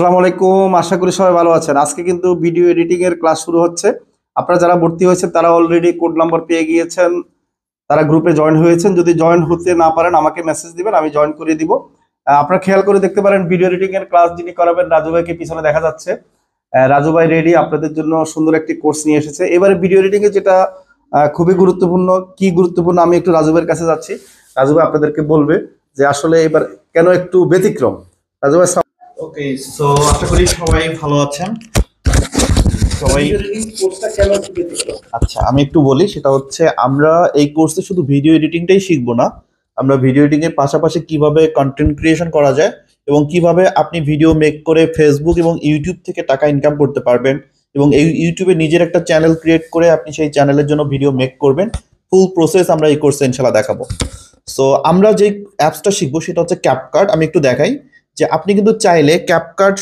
আসসালামু আলাইকুম। আশা করি সবাই ভালো আছেন। আজকে কিন্তু ভিডিও এডিটিং এর ক্লাস শুরু হচ্ছে। আপনারা যারা ভর্তি হয়েছেন তারা অলরেডি কোড নাম্বার পেয়ে গিয়েছেন, তারা গ্রুপে জয়েন হয়েছেন। যদি জয়েন হতে না পারেন আমাকে মেসেজ দিবেন, আমি জয়েন করিয়ে দিব। আপনারা খেয়াল করে দেখতে পারেন ভিডিও এডিটিং এর ক্লাস যিনি করাবেন রাজু ভাইকে পিছনে দেখা যাচ্ছে। রাজু ভাই রেডি, আপনাদের জন্য সুন্দর একটি কোর্স নিয়ে এসেছে। এবারে ভিডিও এডিটিং এ যেটা খুবই গুরুত্বপূর্ণ, কি গুরুত্বপূর্ণ আমি একটু রাজু ভাইয়ের কাছে যাচ্ছি। রাজু ভাই আপনাদেরকে বলবে যে আসলে এবার কেন একটু ব্যতিক্রম। রাজু ভাই ওকে, সো আশা করি সবাই ভালো আছেন। সবাই আচ্ছা, আমি একটু বলি, সেটা হচ্ছে আমরা এই কোর্সে শুধু ভিডিও এডিটিংটাই শিখবো না, আমরা ভিডিও এডিটিং এর পাশাপাশি কিভাবে কন্টেন্ট ক্রিয়েশন করা যায় এবং কিভাবে আপনি ভিডিও মেক করে ফেসবুক এবং ইউটিউব থেকে টাকা ইনকাম করতে পারবেন এবং এই ইউটিউবে নিজের একটা চ্যানেল ক্রিয়েট করে আপনি সেই চ্যানেলের জন্য ভিডিও মেক করবেন, ফুল প্রসেস আমরা এই কোর্সে ইনশাআল্লাহ দেখাবো। সো আমরা যে অ্যাপসটা শিখবো সেটা হচ্ছে ক্যাপকাট। আমি একটু দেখাই যে আপনি কিন্তু চাইলে ক্যাপকাট